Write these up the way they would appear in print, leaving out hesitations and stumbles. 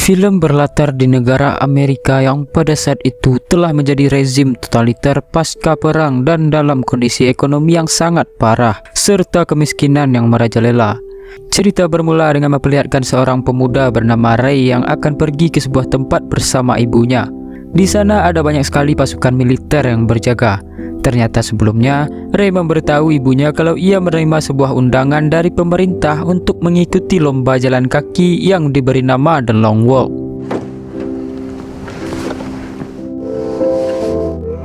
Film berlatar di negara Amerika yang pada saat itu telah menjadi rezim totaliter pasca perang dan dalam kondisi ekonomi yang sangat parah serta kemiskinan yang merajalela. Cerita bermula dengan memperlihatkan seorang pemuda bernama Ray yang akan pergi ke sebuah tempat bersama ibunya. Di sana ada banyak sekali pasukan militer yang berjaga. Ternyata sebelumnya Ray memberitahu ibunya kalau ia menerima sebuah undangan dari pemerintah untuk mengikuti lomba jalan kaki yang diberi nama The Long Walk.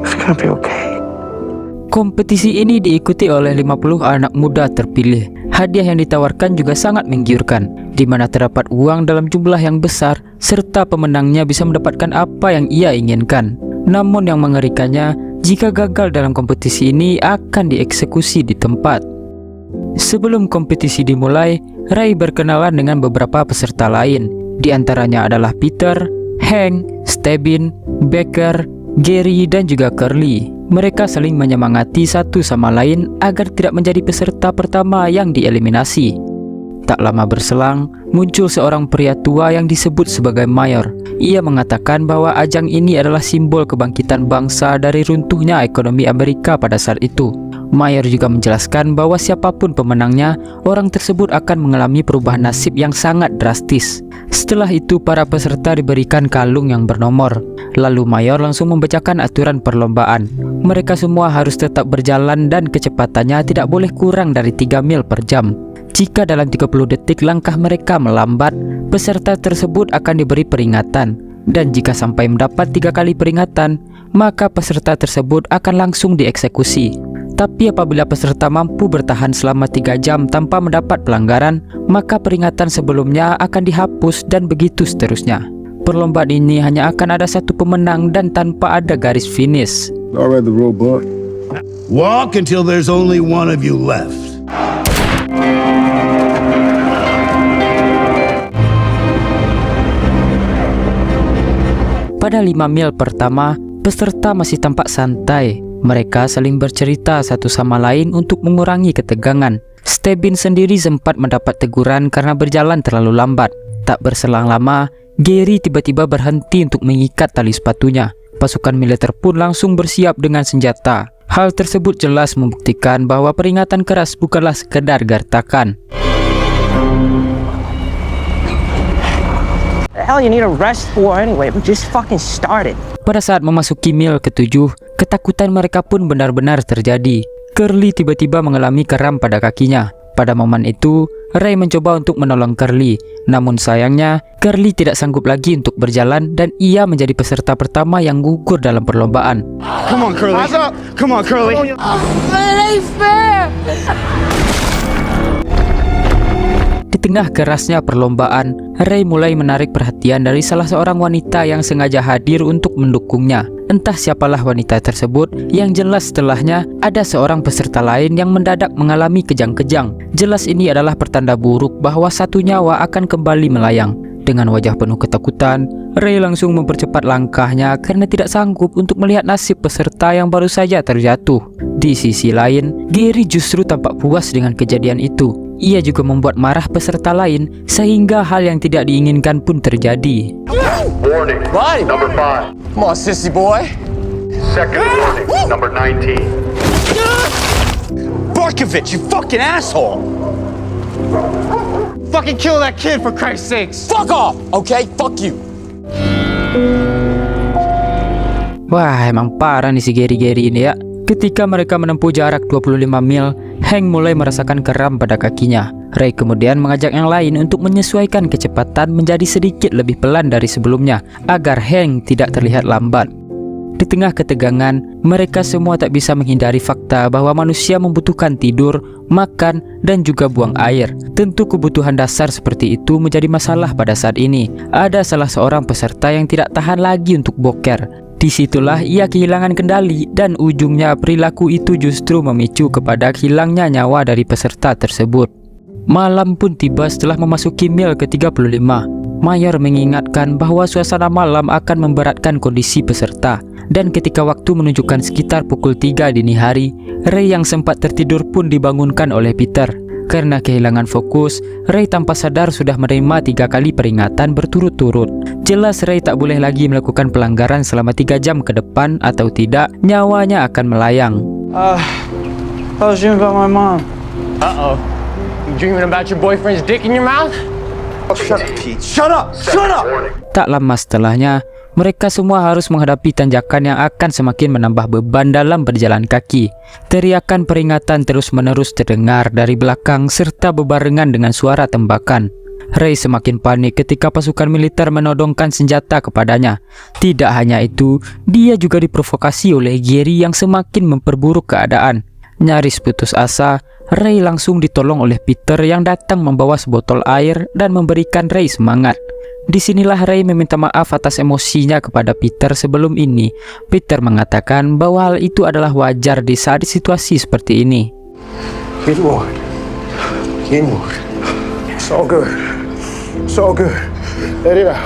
It's gonna be okay. Kompetisi ini diikuti oleh 50 anak muda terpilih. Hadiah yang ditawarkan juga sangat menggiurkan, di mana terdapat uang dalam jumlah yang besar serta pemenangnya bisa mendapatkan apa yang ia inginkan. Namun yang mengerikannya, jika gagal dalam kompetisi ini akan dieksekusi di tempat. Sebelum kompetisi dimulai, Ray berkenalan dengan beberapa peserta lain. Di antaranya adalah Peter, Hank, Stebbin, Becker, Gary, dan juga Curly. Mereka saling menyemangati satu sama lain agar tidak menjadi peserta pertama yang dieliminasi. Tak lama berselang, muncul seorang pria tua yang disebut sebagai Mayor. Ia mengatakan bahwa ajang ini adalah simbol kebangkitan bangsa dari runtuhnya ekonomi Amerika pada saat itu. Mayor juga menjelaskan bahwa siapapun pemenangnya, orang tersebut akan mengalami perubahan nasib yang sangat drastis. Setelah itu, para peserta diberikan kalung yang bernomor. Lalu Mayor langsung membacakan aturan perlombaan. Mereka semua harus tetap berjalan dan kecepatannya tidak boleh kurang dari 3 mil per jam. Jika dalam 30 detik langkah mereka melambat, peserta tersebut akan diberi peringatan. Dan jika sampai mendapat 3 kali peringatan, maka peserta tersebut akan langsung dieksekusi. Tapi apabila peserta mampu bertahan selama 3 jam tanpa mendapat pelanggaran, maka peringatan sebelumnya akan dihapus dan begitu seterusnya. Perlombaan ini hanya akan ada satu pemenang dan tanpa ada garis finish. I read the rule book. Walk until there's only one of you left. Pada 5 mil pertama, peserta masih tampak santai. Mereka saling bercerita satu sama lain untuk mengurangi ketegangan. Stebbin sendiri sempat mendapat teguran karena berjalan terlalu lambat. Tak berselang lama, Gary tiba-tiba berhenti untuk mengikat tali sepatunya. Pasukan militer pun langsung bersiap dengan senjata. Hal tersebut jelas membuktikan bahwa peringatan keras bukanlah sekedar gertakan. Hell, you need a rest for anyway. We just fucking started. Pada saat memasuki mil ke-7, ketakutan mereka pun benar-benar terjadi. Curly tiba-tiba mengalami kram pada kakinya. Pada momen itu, Ray mencoba untuk menolong Curly. Namun sayangnya, Curly tidak sanggup lagi untuk berjalan dan ia menjadi peserta pertama yang gugur dalam perlombaan. Come on, Curly. Come on, Curly. Di tengah kerasnya perlombaan, Ray mulai menarik perhatian dari salah seorang wanita yang sengaja hadir untuk mendukungnya. Entah siapalah wanita tersebut, yang jelas setelahnya ada seorang peserta lain yang mendadak mengalami kejang-kejang. Jelas ini adalah pertanda buruk bahwa satu nyawa akan kembali melayang. Dengan wajah penuh ketakutan, Ray langsung mempercepat langkahnya karena tidak sanggup untuk melihat nasib peserta yang baru saja terjatuh. Di sisi lain, Gary justru tampak puas dengan kejadian itu. Ia juga membuat marah peserta lain sehingga hal yang tidak diinginkan pun terjadi. Warning, Bye. number 5. Come on, sissy boy. Second warning, number 19. Barkovich, you fucking asshole. Fucking kill that kid for Christ's sakes. Fuck off, okay? Fuck you. Wah, emang parah nih si Gary ini ya. Ketika mereka menempuh jarak 25 mil, Hank mulai merasakan kram pada kakinya. Ray kemudian mengajak yang lain untuk menyesuaikan kecepatan menjadi sedikit lebih pelan dari sebelumnya, agar Hank tidak terlihat lambat. Di tengah ketegangan, mereka semua tak bisa menghindari fakta bahwa manusia membutuhkan tidur, makan, dan juga buang air. Tentu kebutuhan dasar seperti itu menjadi masalah pada saat ini. Ada salah seorang peserta yang tidak tahan lagi untuk boker. Disitulah ia kehilangan kendali dan ujungnya perilaku itu justru memicu kepada hilangnya nyawa dari peserta tersebut. Malam pun tiba setelah memasuki mil ke-35. Mayor mengingatkan bahwa suasana malam akan memberatkan kondisi peserta. Dan ketika waktu menunjukkan sekitar pukul 3 dini hari, Ray yang sempat tertidur pun dibangunkan oleh Peter. Karena kehilangan fokus, Ray tanpa sadar sudah menerima 3 kali peringatan berturut-turut. Jelas Ray tak boleh lagi melakukan pelanggaran selama 3 jam ke depan, atau tidak, nyawanya akan melayang. I was dreaming about my mom. Uh-oh. You dreaming about your boyfriend's dick in your mouth? Shut up, Pete. Shut up! Shut up! Warning. Tak lama setelahnya, mereka semua harus menghadapi tanjakan yang akan semakin menambah beban dalam berjalan kaki. Teriakan peringatan terus-menerus terdengar dari belakang serta bebarengan dengan suara tembakan. Ray semakin panik ketika pasukan militer menodongkan senjata kepadanya. Tidak hanya itu, dia juga diprovokasi oleh Gary yang semakin memperburuk keadaan. Nyaris putus asa, Ray langsung ditolong oleh Peter yang datang membawa sebotol air dan memberikan Ray semangat. Disinilah Ray meminta maaf atas emosinya kepada Peter sebelum ini. Peter mengatakan bahwa hal itu adalah wajar di saat situasi seperti ini. Get Lord. Get Lord. It's all good. It's all good. Let it out.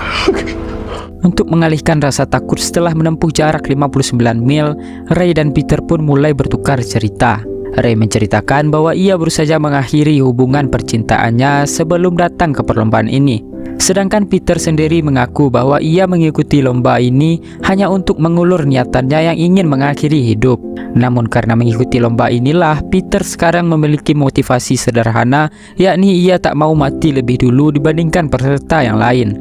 Untuk mengalihkan rasa takut setelah menempuh jarak 59 mil, Ray dan Peter pun mulai bertukar cerita. Ray menceritakan bahwa ia baru saja mengakhiri hubungan percintaannya sebelum datang ke perlombaan ini. Sedangkan Peter sendiri mengaku bahwa ia mengikuti lomba ini hanya untuk mengulur niatannya yang ingin mengakhiri hidup. Namun karena mengikuti lomba inilah Peter sekarang memiliki motivasi sederhana, yakni ia tak mau mati lebih dulu dibandingkan peserta yang lain.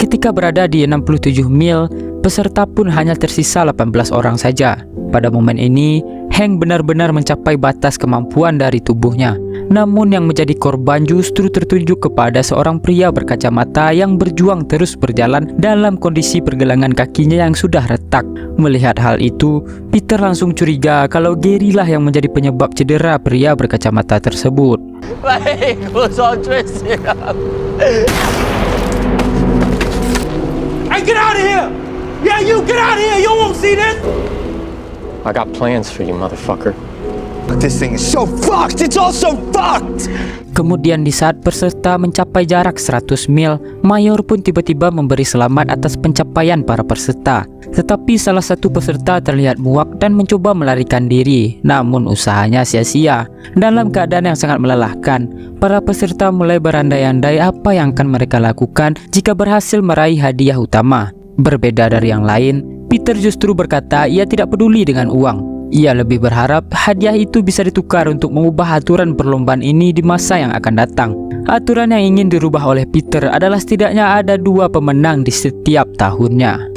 Ketika berada di 67 mil, peserta pun hanya tersisa 18 orang saja. Pada momen ini, Hank benar-benar mencapai batas kemampuan dari tubuhnya. Namun yang menjadi korban justru tertunjuk kepada seorang pria berkacamata yang berjuang terus berjalan dalam kondisi pergelangan kakinya yang sudah retak. Melihat hal itu, Peter langsung curiga kalau Gary lah yang menjadi penyebab cedera pria berkacamata tersebut. My ankle's all twisted up. Hey, get out of here! Yeah, you get out of here! You won't see this! I got plans for you, motherfucker. This thing is so fucked! It's all so fucked! Kemudian di saat peserta mencapai jarak 100 mil, Mayor pun tiba-tiba memberi selamat atas pencapaian para peserta. Tetapi salah satu peserta terlihat muak dan mencoba melarikan diri, namun usahanya sia-sia. Dalam keadaan yang sangat melelahkan, para peserta mulai berandai-andai apa yang akan mereka lakukan jika berhasil meraih hadiah utama. Berbeda dari yang lain, Peter justru berkata ia tidak peduli dengan uang. Ia lebih berharap hadiah itu bisa ditukar untuk mengubah aturan perlombaan ini di masa yang akan datang. Aturan yang ingin dirubah oleh Peter adalah setidaknya ada 2 pemenang di setiap tahunnya.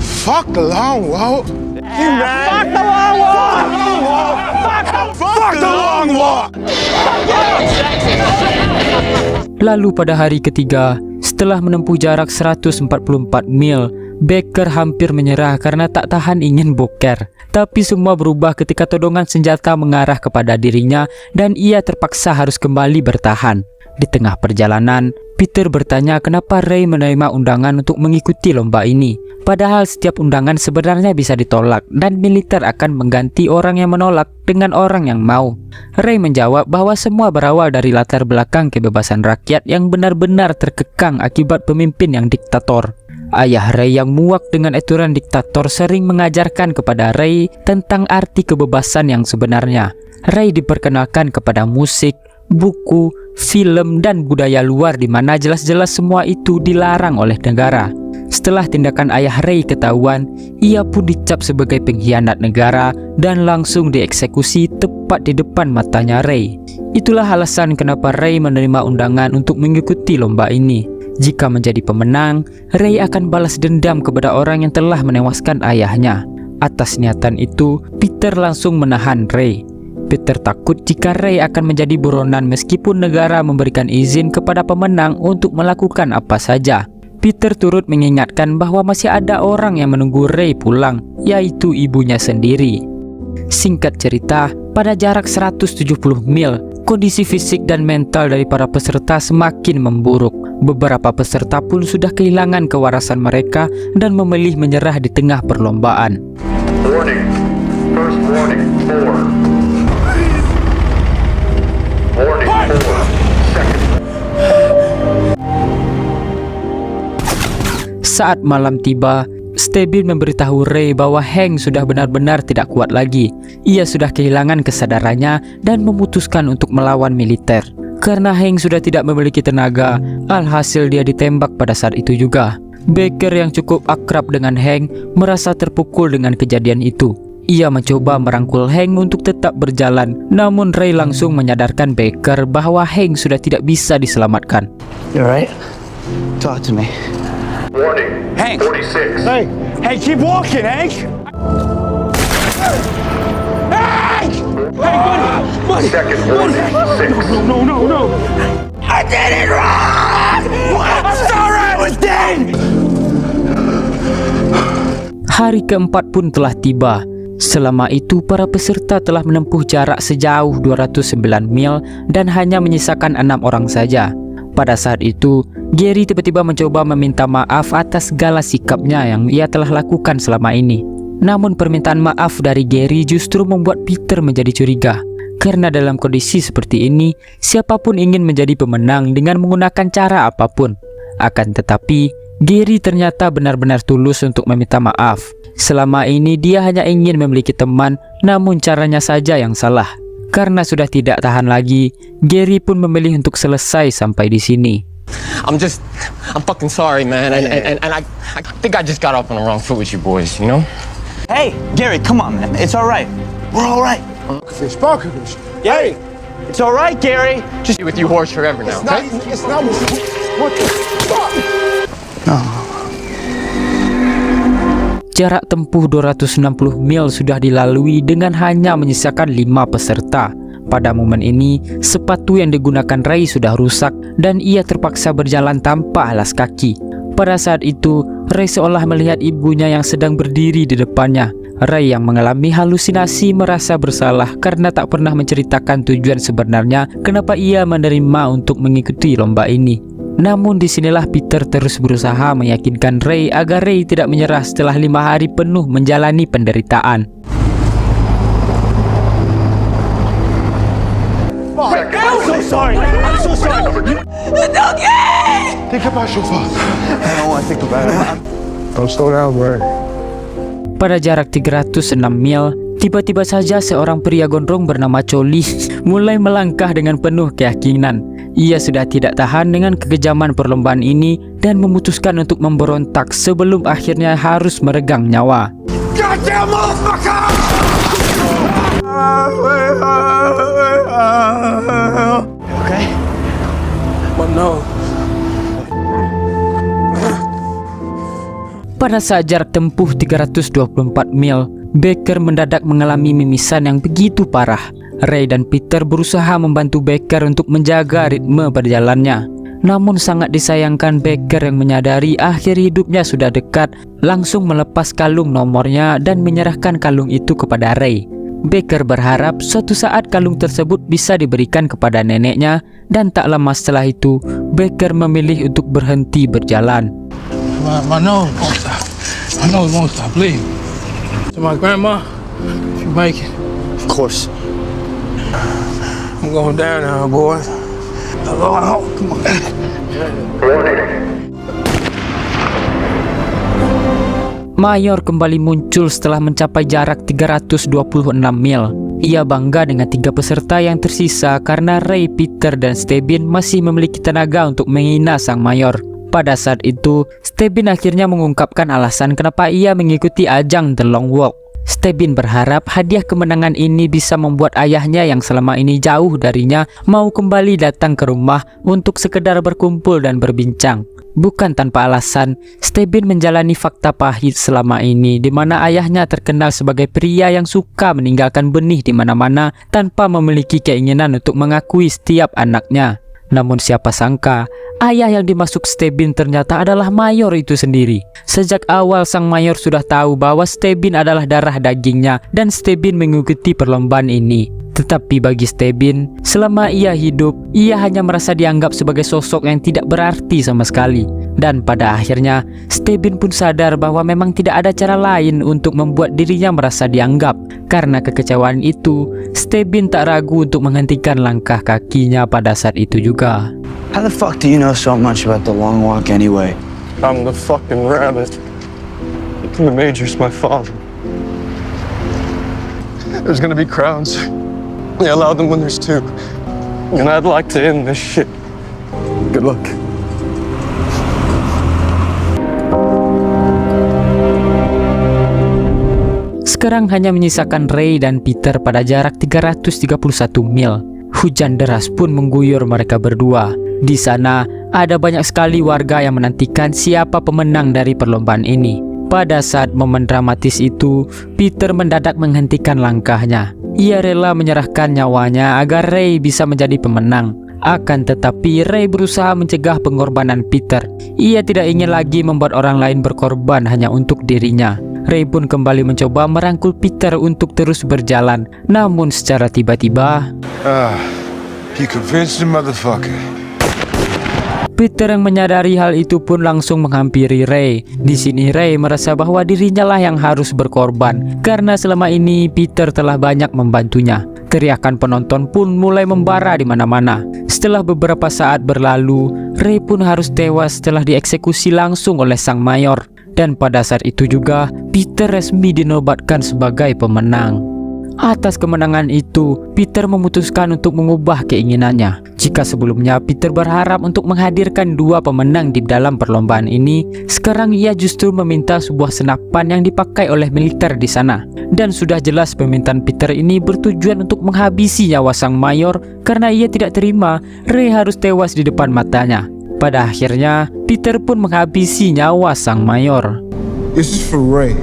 Fuck the long walk! You mad? Fuck the long walk! Fuck the long walk! Lalu pada hari ketiga, setelah menempuh jarak 144 mil, Baker hampir menyerah karena tak tahan ingin boker. Tapi semua berubah ketika todongan senjata mengarah kepada dirinya dan ia terpaksa harus kembali bertahan. Di tengah perjalanan, Peter bertanya kenapa Ray menerima undangan untuk mengikuti lomba ini. Padahal setiap undangan sebenarnya bisa ditolak dan militer akan mengganti orang yang menolak dengan orang yang mau. Ray menjawab bahwa semua berawal dari latar belakang kebebasan rakyat yang benar-benar terkekang akibat pemimpin yang diktator. Ayah Ray yang muak dengan aturan diktator sering mengajarkan kepada Ray tentang arti kebebasan yang sebenarnya. Ray diperkenalkan kepada musik, buku, film, dan budaya luar di mana jelas-jelas semua itu dilarang oleh negara. Setelah tindakan ayah Ray ketahuan, ia pun dicap sebagai pengkhianat negara dan langsung dieksekusi tepat di depan matanya Ray. Itulah alasan kenapa Ray menerima undangan untuk mengikuti lomba ini. Jika menjadi pemenang, Ray akan balas dendam kepada orang yang telah menewaskan ayahnya. Atas niatan itu, Peter langsung menahan Ray. Peter takut jika Ray akan menjadi buronan meskipun negara memberikan izin kepada pemenang untuk melakukan apa saja. Peter turut mengingatkan bahwa masih ada orang yang menunggu Ray pulang, yaitu ibunya sendiri. Singkat cerita, pada jarak 170 mil, kondisi fisik dan mental dari para peserta semakin memburuk. Beberapa peserta pun sudah kehilangan kewarasan mereka dan memilih menyerah di tengah perlombaan. Warning. First warning, 4. Warning, 4. Second. Saat malam tiba, Stebin memberitahu Ray bahwa Hank sudah benar-benar tidak kuat lagi. Ia sudah kehilangan kesadarannya dan memutuskan untuk melawan militer. Karena Hank sudah tidak memiliki tenaga, alhasil dia ditembak pada saat itu juga. Baker yang cukup akrab dengan Hank merasa terpukul dengan kejadian itu. Ia mencoba merangkul Hank untuk tetap berjalan, namun Ray langsung menyadarkan Baker bahwa Hank sudah tidak bisa diselamatkan. You alright? Talk to me. Warning. Hank. 46. Hey, hey, keep walking, Hank. Second warning. 6. No. I did it wrong. I'm sorry, I was dead. Hari keempat pun telah tiba. Selama itu para peserta telah menempuh jarak sejauh 209 mil dan hanya menyisakan 6 orang saja. Pada saat itu, Gary tiba-tiba mencoba meminta maaf atas segala sikapnya yang ia telah lakukan selama ini. Namun permintaan maaf dari Gary justru membuat Peter menjadi curiga. Karena dalam kondisi seperti ini, siapapun ingin menjadi pemenang dengan menggunakan cara apapun. Akan tetapi, Gary ternyata benar-benar tulus untuk meminta maaf. Selama ini dia hanya ingin memiliki teman, namun caranya saja yang salah. Karena sudah tidak tahan lagi, Gary pun memilih untuk selesai sampai di sini. I'm fucking sorry, man. And I think I just got off on the wrong foot with you boys, you know? Hey, Gary, come on, man. It's all right. We're all right. Sparklefish. Hey, it's all right, Gary. Just be with you horse forever now, okay? It's not. What the fuck? Jarak tempuh 260 mil sudah dilalui dengan hanya menyisakan 5 peserta. Pada momen ini, sepatu yang digunakan Ray sudah rusak dan ia terpaksa berjalan tanpa alas kaki. Pada saat itu, Ray seolah melihat ibunya yang sedang berdiri di depannya. Ray yang mengalami halusinasi merasa bersalah karena tak pernah menceritakan tujuan sebenarnya kenapa ia menerima untuk mengikuti lomba ini. Namun disinilah Peter terus berusaha meyakinkan Ray agar Ray tidak menyerah setelah 5 hari penuh menjalani penderitaan. I'm so sorry. I'm so sorry. It's okay. Think about your father. I don't want to think about it. Don't slow down, bro. Pada jarak 306 mil, tiba-tiba saja seorang pria gondrong bernama Coli mulai melangkah dengan penuh keyakinan. Ia sudah tidak tahan dengan kekejaman perlombaan ini dan memutuskan untuk memberontak sebelum akhirnya harus meregang nyawa. Goddamn motherfucker! Okay? But no. Pada saat jarak tempuh 324 mil, Baker mendadak mengalami mimisan yang begitu parah. Ray dan Peter berusaha membantu Baker untuk menjaga ritme perjalanannya. Namun sangat disayangkan Baker yang menyadari akhir hidupnya sudah dekat, langsung melepas kalung nomornya dan menyerahkan kalung itu kepada Ray. Baker berharap suatu saat kalung tersebut bisa diberikan kepada neneknya dan tak lama setelah itu, Baker memilih untuk berhenti berjalan. My nose won't stop. My nose won't stop bleeding. To my grandma, if you make it. Of course. I'm going down now, boys. I'm going home. Come on. Warning. Mayor kembali muncul setelah mencapai jarak 326 mil. Ia bangga dengan 3 peserta yang tersisa karena Ray, Peter, dan Stebin masih memiliki tenaga untuk menghina sang mayor. Pada saat itu, Stebin akhirnya mengungkapkan alasan kenapa ia mengikuti ajang The Long Walk. Stebin berharap hadiah kemenangan ini bisa membuat ayahnya yang selama ini jauh darinya mau kembali datang ke rumah untuk sekedar berkumpul dan berbincang. Bukan tanpa alasan, Stebin menjalani fakta pahit selama ini di mana ayahnya terkenal sebagai pria yang suka meninggalkan benih di mana-mana tanpa memiliki keinginan untuk mengakui setiap anaknya. Namun siapa sangka, ayah yang dimaksud Stebin ternyata adalah mayor itu sendiri. Sejak awal sang mayor sudah tahu bahwa Stebin adalah darah dagingnya dan Stebin mengikuti perlombaan ini. Tetapi bagi Stebin, selama ia hidup, ia hanya merasa dianggap sebagai sosok yang tidak berarti sama sekali. Dan pada akhirnya, Stebin pun sadar bahwa memang tidak ada cara lain untuk membuat dirinya merasa dianggap. Karena kekecewaan itu, Stebin tak ragu untuk menghentikan langkah kakinya pada saat itu juga. How the fuck do you know so much about the long walk anyway? I'm the fucking rabbit. from the Major's my father. There's gonna be crowds. They allow them when there's two. And I'd like to end this shit. Good luck. Sekarang hanya menyisakan Ray dan Peter pada jarak 331 mil. Hujan deras pun mengguyur mereka berdua. Di sana ada banyak sekali warga yang menantikan siapa pemenang dari perlombaan ini. Pada saat momen dramatis itu, Peter mendadak menghentikan langkahnya. Ia rela menyerahkan nyawanya agar Ray bisa menjadi pemenang. Akan tetapi Ray berusaha mencegah pengorbanan Peter. Ia tidak ingin lagi membuat orang lain berkorban hanya untuk dirinya. Ray pun kembali mencoba merangkul Peter untuk terus berjalan. Namun secara tiba-tiba, You convinced the motherfucker. Peter yang menyadari hal itu pun langsung menghampiri Ray. Di sini Ray merasa bahwa dirinya lah yang harus berkorban karena selama ini Peter telah banyak membantunya. Teriakan penonton pun mulai membara di mana-mana. Setelah beberapa saat berlalu, Ray pun harus tewas setelah dieksekusi langsung oleh sang mayor. Dan pada saat itu juga, Peter resmi dinobatkan sebagai pemenang. Atas kemenangan itu, Peter memutuskan untuk mengubah keinginannya. Jika sebelumnya Peter berharap untuk menghadirkan dua pemenang di dalam perlombaan ini, sekarang ia justru meminta sebuah senapan yang dipakai oleh militer di sana. Dan sudah jelas permintaan Peter ini bertujuan untuk menghabisi nyawa sang mayor karena ia tidak terima Ray harus tewas di depan matanya. Pada akhirnya, Peter pun menghabisi nyawa sang mayor. This is for Ray.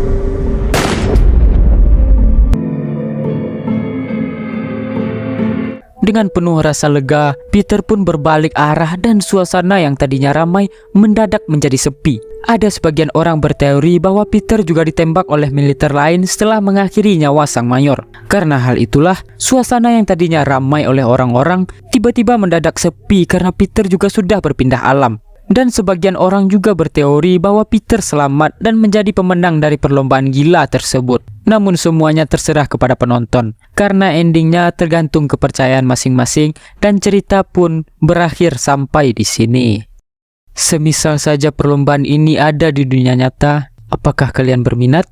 Dengan penuh rasa lega, Peter pun berbalik arah dan suasana yang tadinya ramai mendadak menjadi sepi. Ada sebagian orang berteori bahwa Peter juga ditembak oleh militer lain setelah mengakhiri nyawa sang mayor. Karena hal itulah, suasana yang tadinya ramai oleh orang-orang tiba-tiba mendadak sepi karena Peter juga sudah berpindah alam. Dan sebagian orang juga berteori bahwa Peter selamat dan menjadi pemenang dari perlombaan gila tersebut. Namun semuanya terserah kepada penonton, karena endingnya tergantung kepercayaan masing-masing dan cerita pun berakhir sampai di sini. Semisal saja perlombaan ini ada di dunia nyata, apakah kalian berminat?